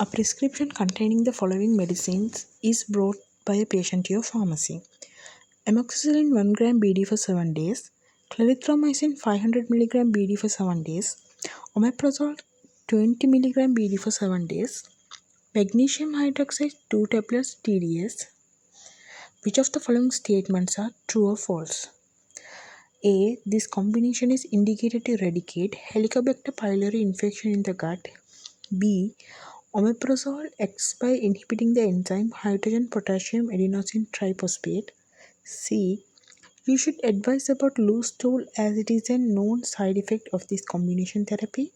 A prescription containing the following medicines is brought by a patient to your pharmacy. Amoxicillin 1 gram BD for 7 days, clarithromycin 500 mg BD for 7 days, omeprazole 20 mg BD for 7 days, magnesium hydroxide 2 tablets TDS. Which of the following statements are true or false? A. This combination is indicated to eradicate Helicobacter pylori infection in the gut. B. Omeprazole acts by inhibiting the enzyme hydrogen potassium adenosine triphosphate. C. You should advise about loose stool as it is a known side effect of this combination therapy.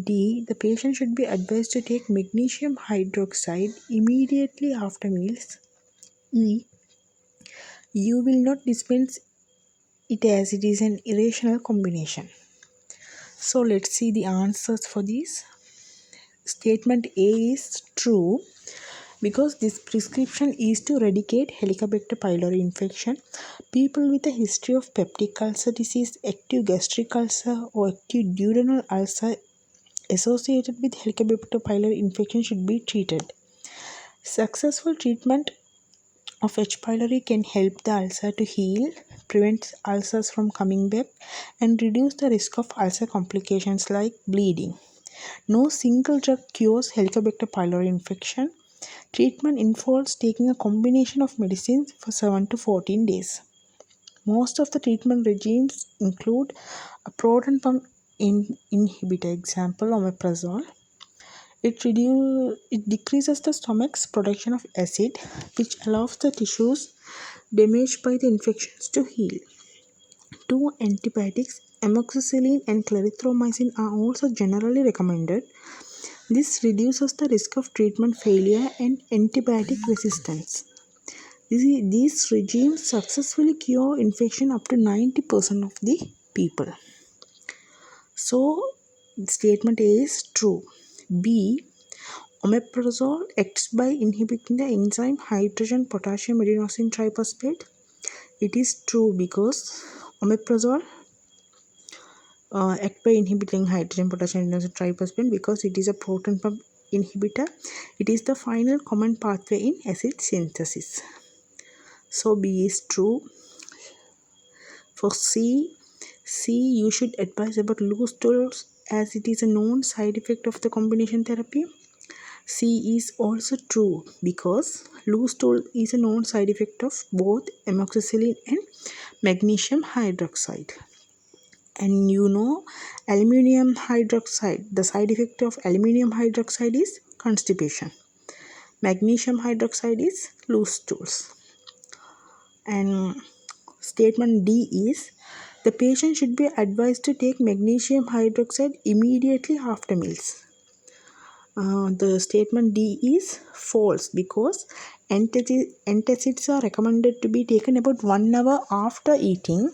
D. The patient should be advised to take magnesium hydroxide immediately after meals. E. You will not dispense it as it is an irrational combination. So let's see the answers for these. Statement A is true because this prescription is to eradicate Helicobacter pylori infection. People with a history of peptic ulcer disease, active gastric ulcer or active duodenal ulcer associated with Helicobacter pylori infection should be treated. Successful treatment of H. pylori can help the ulcer to heal, prevent ulcers from coming back, and reduce the risk of ulcer complications like bleeding. No single drug cures Helicobacter pylori infection. Treatment involves taking a combination of medicines for 7 to 14 days. Most of the treatment regimes include a proton pump inhibitor, example omeprazole. It decreases the stomach's production of acid, which allows the tissues damaged by the infections to heal. Two antibiotics, amoxicillin and clarithromycin, are also generally recommended. This reduces the risk of treatment failure and antibiotic resistance. These regimes successfully cure infection up to 90% of the people. So, statement A is true. B. Omeprazole acts by inhibiting the enzyme hydrogen potassium adenosine triphosphate. It is true because omeprazole act by inhibiting hydrogen potassium adenosine triphosphate because it is a proton pump inhibitor. It is the final common pathway in acid synthesis. So B is true. For C, you should advise about loose stools as it is a known side effect of the combination therapy. C is also true because loose stool is a known side effect of both amoxicillin and magnesium hydroxide. And you know, aluminium hydroxide, the side effect of aluminium hydroxide is constipation. Magnesium hydroxide is loose stools. And statement D is the patient should be advised to take magnesium hydroxide immediately after meals. The statement D is false because antacids are recommended to be taken about 1 hour after eating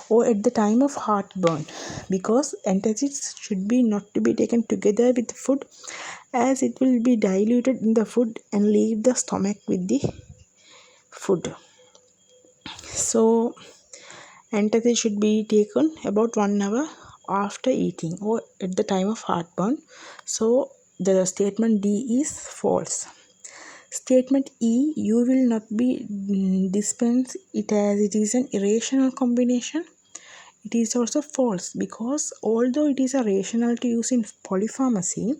or at the time of heartburn, because antacids should be not to be taken together with food as it will be diluted in the food and leave the stomach with the food. So antacid should be taken about 1 hour after eating or at the time of heartburn. So the statement D is false. Statement E, you will not be dispense it as it is an irrational combination. It is also false because although it is a rational to use in polypharmacy,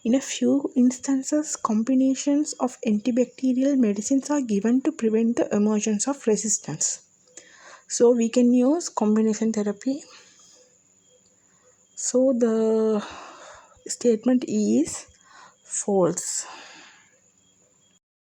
in a few instances combinations of antibacterial medicines are given to prevent the emergence of resistance. So we can use combination therapy. So the statement E is false.